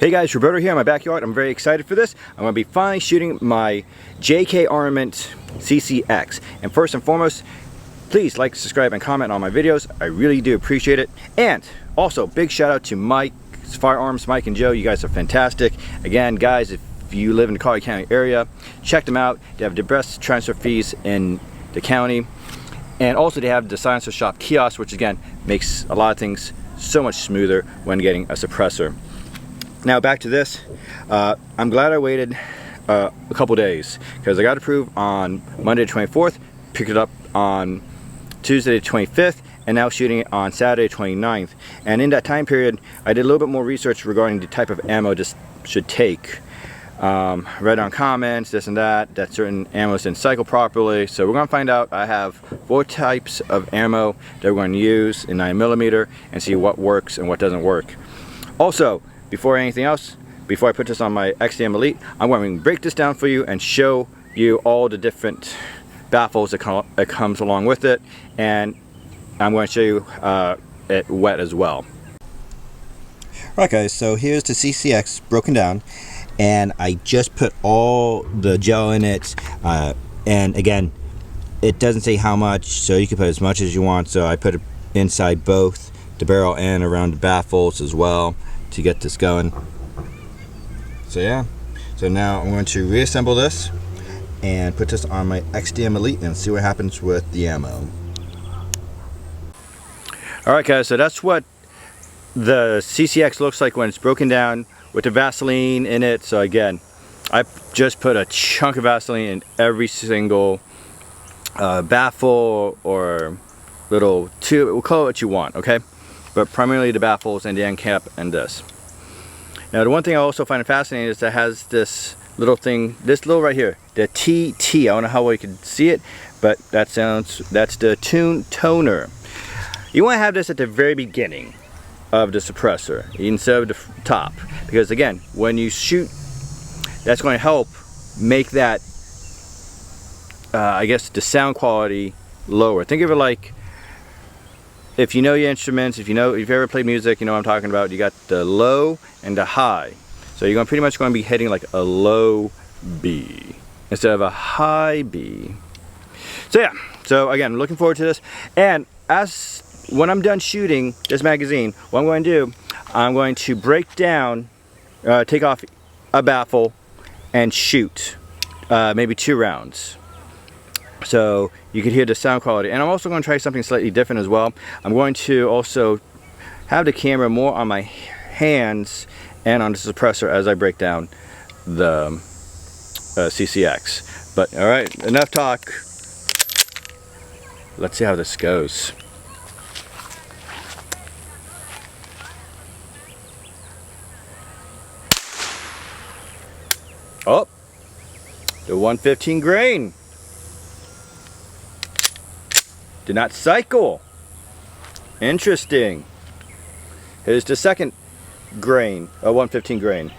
Hey guys, Roberto here in my backyard. I'm very excited for this. I'm going to be finally shooting my JK Armament CCX. And first and foremost, please like, subscribe, and comment on my videos. I really do appreciate it. And also, big shout out to Mike's Firearms, Mike and Joe. You guys are fantastic. Again, guys, if you live in the Collier County area, check them out. They have the best transfer fees in the county. And also they have the silencer shop kiosk, which again, makes a lot of things so much smoother when getting a suppressor. Now back to this. I'm glad I waited a couple days because I got approved on Monday the 24th, picked it up on Tuesday the 25th, and now shooting it on Saturday the 29th. And in that time period, I did a little bit more research regarding the type of ammo this should take. Read on comments, this and that certain ammos didn't cycle properly. So we're going to find out. I have 4 types of ammo that we're going to use in 9mm and see what works and what doesn't work. Also, before anything else, before I put this on my XDM Elite, I'm going to break this down for you and show you all the different baffles that comes along with it, and I'm going to show you it wet as well. Alright guys, so here's the CCX broken down, and I just put all the gel in it, and again, it doesn't say how much, so you can put as much as you want. So I put it inside both the barrel and around the baffles as well to get this going. So yeah, so now I'm going to reassemble this and put this on my XDM Elite and see what happens with the ammo. Alright guys, so that's what the CCX looks like when it's broken down with the Vaseline in it. So again, I just put a chunk of Vaseline in every single baffle or little tube, we'll call it what you want, okay? But primarily the baffles and the end cap and this. Now the one thing I also find fascinating is that it has this little thing, this little right here, the TT. I don't know how well you can see it, but that's the toner. You want to have this at the very beginning of the suppressor instead of the top, because again, when you shoot, that's going to help make that I guess the sound quality lower. Think of it like, if you know your instruments, if you've ever played music, you know what I'm talking about. You got the low and the high. So you're pretty much going to be hitting like a low B instead of a high B. So yeah, so again, looking forward to this. And when I'm done shooting this magazine, what I'm going to do, I'm going to break down, take off a baffle and shoot maybe 2 rounds. So you can hear the sound quality. And I'm also going to try something slightly different as well. I'm going to also have the camera more on my hands and on the suppressor as I break down the CCX. But alright, enough talk. Let's see how this goes. Oh, the 115 grain did not cycle. Interesting. Here's the second grain, a 115 grain.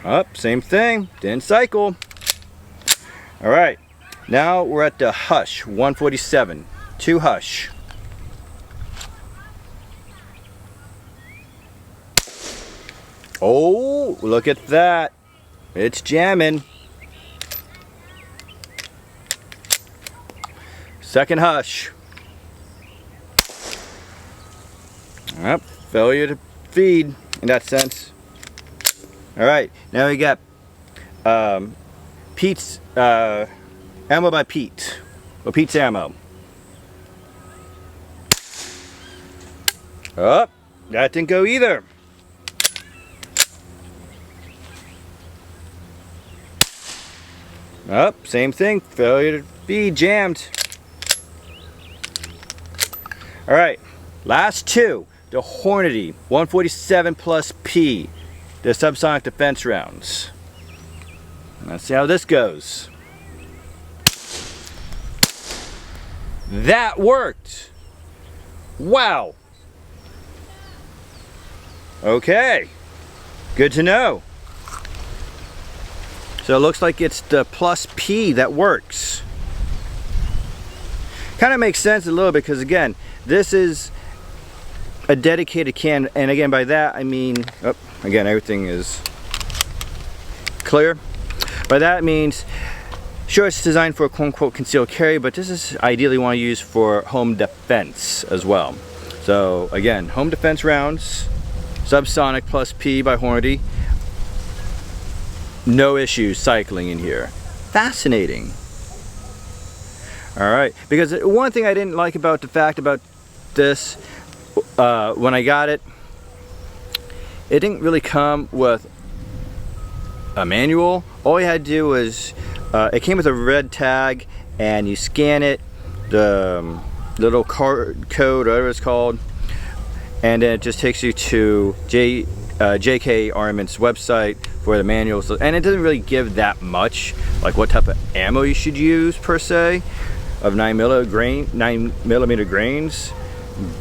Up, same thing, didn't cycle. All right, now we're at the Hush 147, 2 Hush. Oh, look at that. It's jamming. Second Hush. Yep, failure to feed in that sense. Alright, now we got Pete's ammo by Pete. Well, Pete's ammo. Oh, that didn't go either. Oh, same thing, failure to feed, jammed. Alright, last 2, the Hornady 147 plus P, the subsonic defense rounds. Let's see how this goes. That worked! Wow! Okay, good to know. So it looks like it's the plus P that works. Kind of makes sense a little bit because again, this is a dedicated can, and again by that I mean, oh, again everything is clear. By that it means, sure it's designed for a quote-unquote concealed carry, but this is ideally want to use for home defense as well. So again, home defense rounds, subsonic plus P by Hornady, no issues cycling in here. Fascinating. Alright, because one thing I didn't like about the fact about this, when I got it, it didn't really come with a manual. All you had to do was, it came with a red tag, and you scan it, the little code, whatever it's called, and then it just takes you to JK Armament's website for the manuals, and it doesn't really give that much, like what type of ammo you should use per se, of 9mm grains.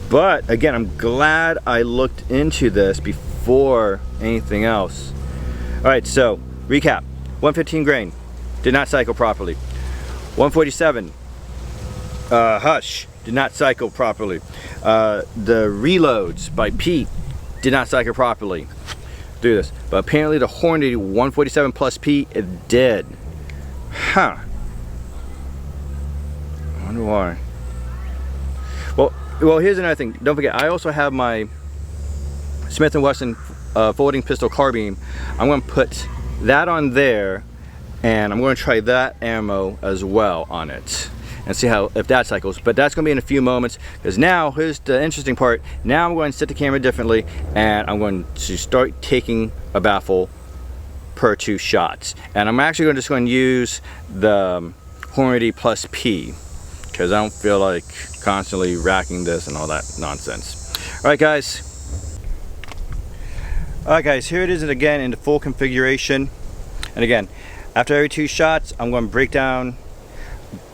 But again, I'm glad I looked into this before anything else. Alright, so recap. 115 grain, did not cycle properly. 147, Hush, did not cycle properly. The reloads by Pete did not cycle properly through this. But apparently the Hornady 147 plus P, it did. Huh. I wonder why. Well, here's another thing. Don't forget, I also have my Smith & Wesson folding pistol carbine. I'm going to put that on there, and I'm going to try that ammo as well on it and see if that cycles. But that's going to be in a few moments, because now here's the interesting part. Now I'm going to set the camera differently, and I'm going to start taking a baffle per 2 shots. And I'm actually just going to use the Hornady plus P, because I don't feel like constantly racking this and all that nonsense. Alright guys, here it is again in the full configuration. And again, after every 2 shots, I'm going to break down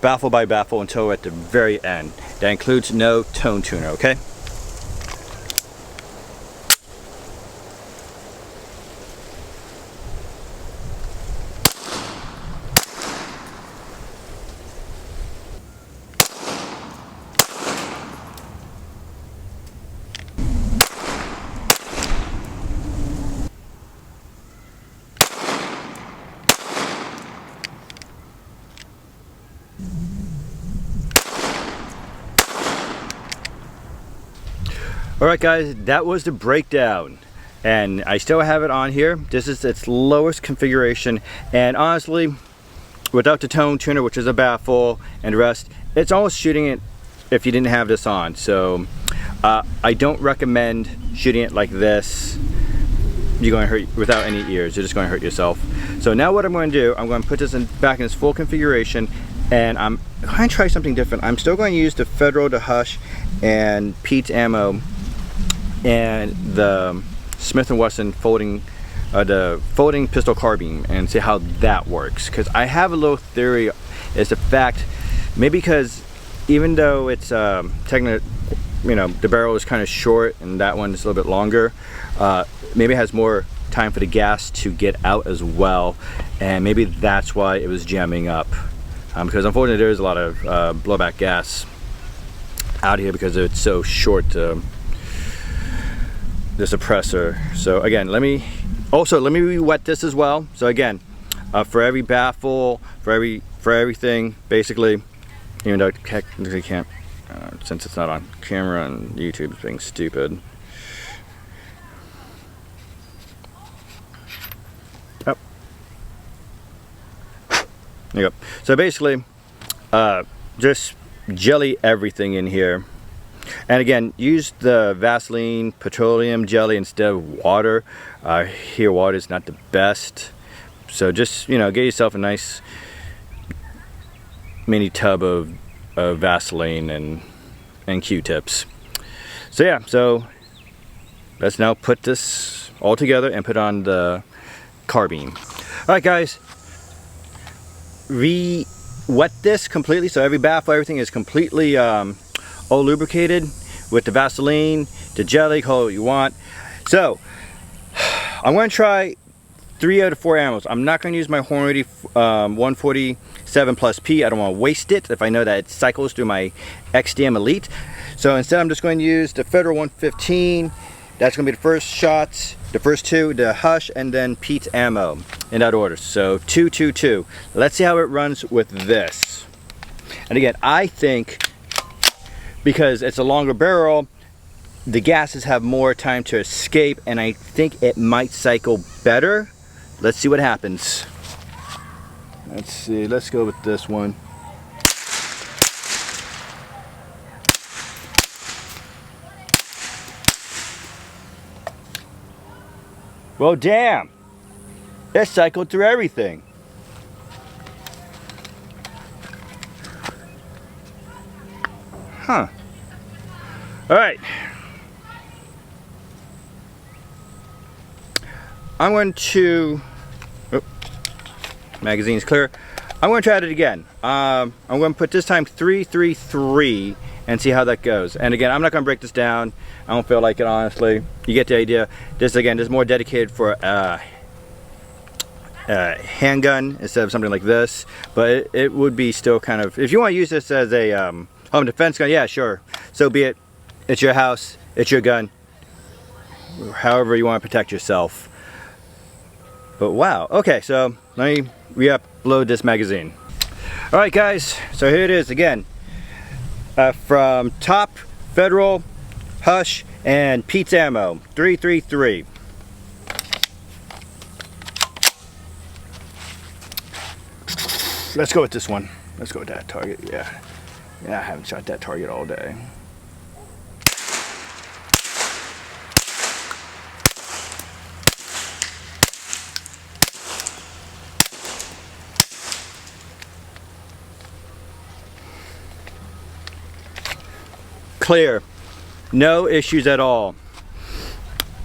baffle by baffle until we're at the very end. That includes no tone tuner, okay? Alright guys, that was the breakdown, and I still have it on here. This is its lowest configuration, and honestly, without the tone tuner, which is a baffle, and the rest, it's almost shooting it if you didn't have this on. So I don't recommend shooting it like this. You're going to hurt without any ears. You're just going to hurt yourself. So now what I'm going to do, I'm going to put this back in its full configuration, and I'm going to try something different. I'm still going to use the Federal, the Hush, and Pete's ammo, and the Smith & Wesson folding pistol carbine, and see how that works. Because I have a little theory as the fact, maybe because even though it's technically, you know, the barrel is kind of short and that one is a little bit longer, maybe it has more time for the gas to get out as well, and maybe that's why it was jamming up. Because unfortunately there is a lot of blowback gas out here because it's so short, the suppressor. So again, let me re-wet this as well. So again, for every baffle, for everything, basically, even though I technically can't, since it's not on camera and YouTube is being stupid. Oh. There you go. So basically, just jelly everything in here. And again, use the Vaseline petroleum jelly instead of water. Here water is not the best. So just, you know, get yourself a nice mini tub of Vaseline and Q-tips. So yeah, so let's now put this all together and put on the carbine. Alright guys, re-wet this completely, so every baffle, everything is completely all lubricated with the Vaseline, the jelly, call it what you want. So I'm going to try 3 out of 4 ammos. I'm not going to use my Hornady 147 plus P. I don't want to waste it if I know that it cycles through my XDM Elite. So instead I'm just going to use the Federal 115. That's going to be the first shots, the first two, the Hush, and then Pete's ammo, in that order. So 2, 2, 2. Let's see how it runs with this. And again, I think because it's a longer barrel, the gases have more time to escape, and I think it might cycle better. Let's see what happens. Let's see, let's go with this one. Well, damn, it cycled through everything. Huh. All right. I'm going to, oh, magazine's clear. I'm going to try it again. I'm going to put this time 333 and see how that goes. And again, I'm not going to break this down. I don't feel like it, honestly. You get the idea. This, again, is more dedicated for handgun instead of something like this. But it would be still kind of, if you want to use this as a home defense gun, yeah, sure. So be it. It's your house. It's your gun. However you want to protect yourself. But wow, okay, so let me re-upload this magazine. All right, guys, so here it is again. From Top, Federal, Hush, and Pete's Ammo, 333. Let's go with this one. Let's go with that target, yeah. Yeah, I haven't shot that target all day. Clear, no issues at all.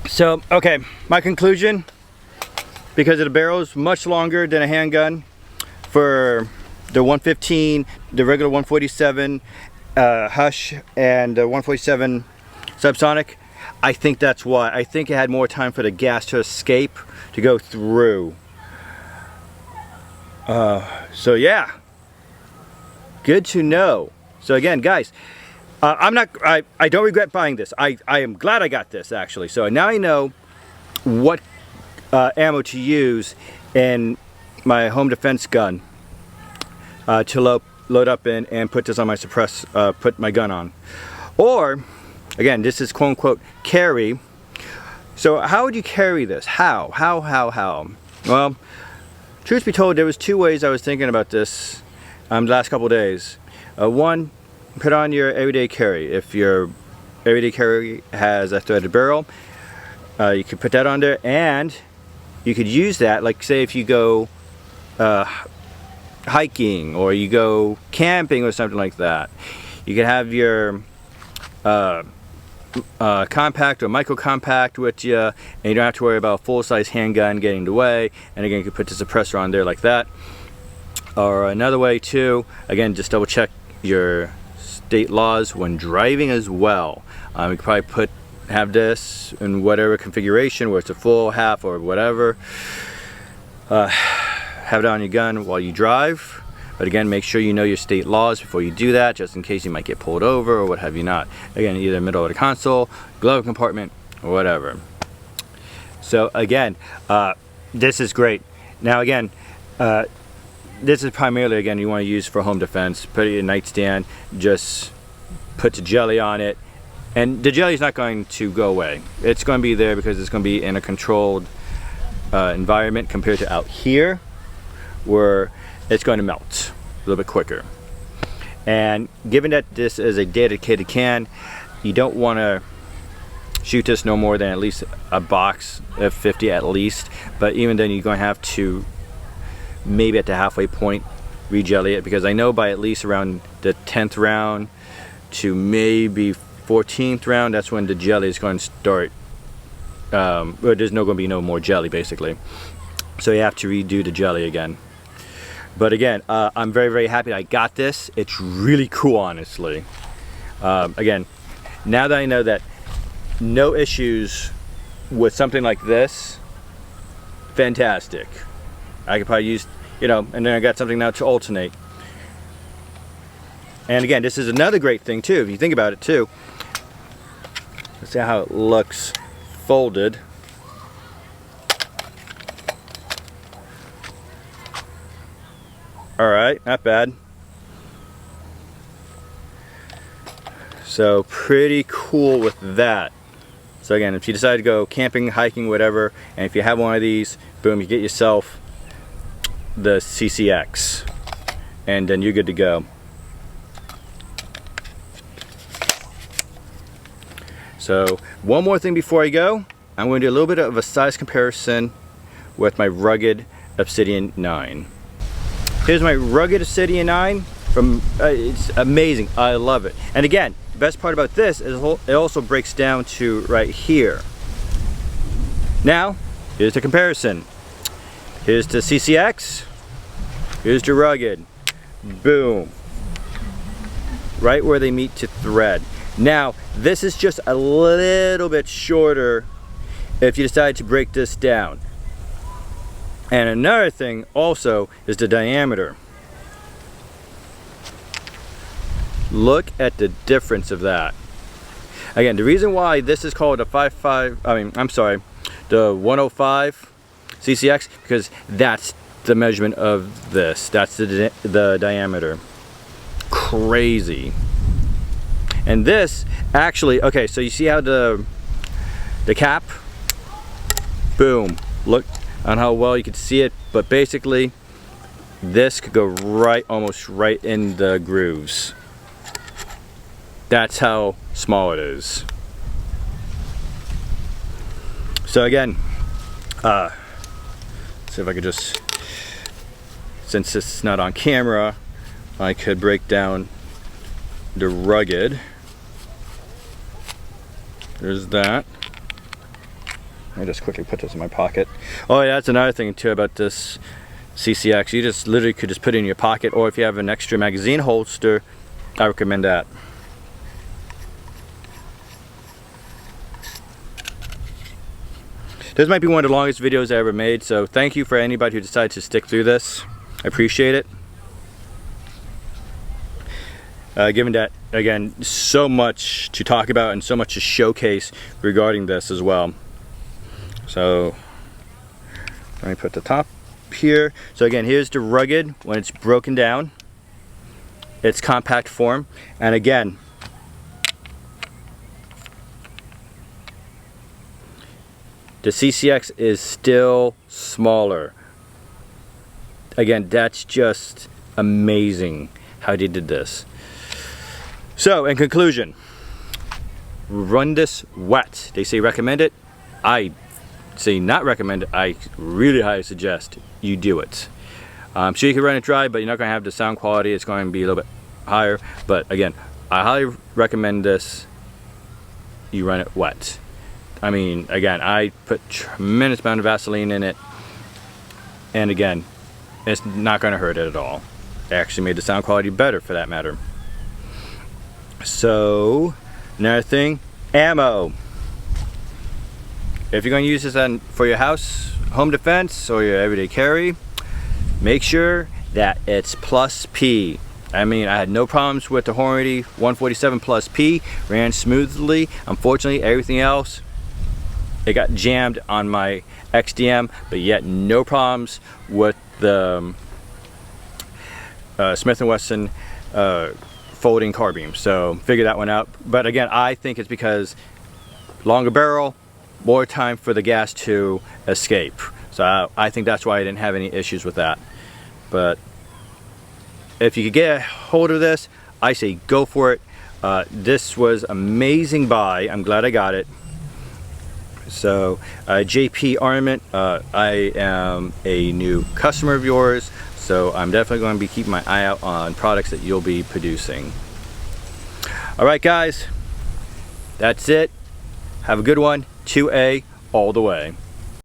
So, okay, my conclusion, because of the barrel is much longer than a handgun, for the 115, the regular 147 Hush, and the 147 subsonic, I think that's why. I think it had more time for the gas to escape, to go through. So yeah, good to know. So again, guys, I don't regret buying this. I am glad I got this, actually. So now I know what ammo to use in my home defense gun to load up in and put this on my put my gun on. Or, again, this is quote unquote carry. So how would you carry this? How? Well, truth be told, there was two ways I was thinking about this the last couple days. One, put on your everyday carry. If your everyday carry has a threaded barrel, you could put that on there, and you could use that, like say if you go hiking or you go camping or something like that. You could have your compact or micro compact with you, and you don't have to worry about a full-size handgun getting in the way. And again, you could put the suppressor on there like that. Or another way too, again, just double check your state laws when driving as well. You could probably have this in whatever configuration, where it's a full, half, or whatever. Have it on your gun while you drive. But again, make sure you know your state laws before you do that, just in case you might get pulled over or what have you not. Again, either middle of the console, glove compartment, or whatever. So again, this is great. Now again, this is primarily, again, you want to use for home defense. Put it in a nightstand, just put the jelly on it, and the jelly is not going to go away. It's going to be there because it's going to be in a controlled environment compared to out here, where it's going to melt a little bit quicker. And given that this is a dedicated can, you don't want to shoot this no more than at least a box of 50 at least. But even then, you're going to have to maybe at the halfway point re-jelly it, because I know by at least around the 10th round to maybe 14th round, that's when the jelly is going to start. There's going to be no more jelly basically, so you have to redo the jelly again. But again, I'm very, very happy I got this. It's really cool, honestly. Again, now that I know that no issues with something like this, fantastic. I could probably use, and then I got something now to alternate. And again, this is another great thing too, if you think about it too. Let's see how it looks folded. Alright, not bad. So pretty cool with that. So again, if you decide to go camping, hiking, whatever, and if you have one of these, boom, you get yourself the CCX. And then you're good to go. So one more thing before I go, I'm going to do a little bit of a size comparison with my rugged Obsidian 9. Here's my rugged Obsidian 9 from, it's amazing, I love it. And again, the best part about this is it also breaks down to right here. Now, here's the comparison. Here's the CCX, here's the rugged, boom. Right where they meet to thread. Now, this is just a little bit shorter if you decide to break this down. And another thing also is the diameter. Look at the difference of that. Again, the reason why this is called a the 105 CCX, because that's the measurement of this. That's the diameter. Crazy. And this actually, okay, so you see how the cap, boom, look on how well you can see it, but basically this could go right, almost right in the grooves. That's how small it is. So again, see if I could just, since it's not on camera, I could break down the rugged. There's that. Let me just quickly put this in my pocket. Oh yeah, that's another thing too about this CCX. You just literally could just put it in your pocket, or if you have an extra magazine holster, I recommend that. This might be one of the longest videos I ever made, so thank you for anybody who decided to stick through this. I appreciate it. Given that, again, so much to talk about and so much to showcase regarding this as well. So, let me put the top here. So again, here's the rugged when it's broken down. It's compact form. And again, the CCX is still smaller. Again, that's just amazing how they did this. So, in conclusion, run this wet. They say recommend it. I say not recommend it. I really highly suggest you do it. I'm sure you can run it dry, but you're not going to have the sound quality. It's going to be a little bit higher. But again, I highly recommend this. You run it wet. I mean, again, I put tremendous amount of Vaseline in it. And again, it's not going to hurt it at all. It actually made the sound quality better for that matter. So, another thing, ammo. If you're going to use this for your house, home defense, or your everyday carry, make sure that it's plus P. I mean, I had no problems with the Hornady 147 plus P, ran smoothly. Unfortunately, everything else, it got jammed on my XDM, but yet no problems with the Smith & Wesson folding carbine. So figure that one out. But again, I think it's because longer barrel, more time for the gas to escape. So I think that's why I didn't have any issues with that. But if you could get a hold of this, I say go for it. This was amazing buy. I'm glad I got it. So JP Armament, I am a new customer of yours, so I'm definitely going to be keeping my eye out on products that you'll be producing. Alright guys, that's it. Have a good one. 2A all the way.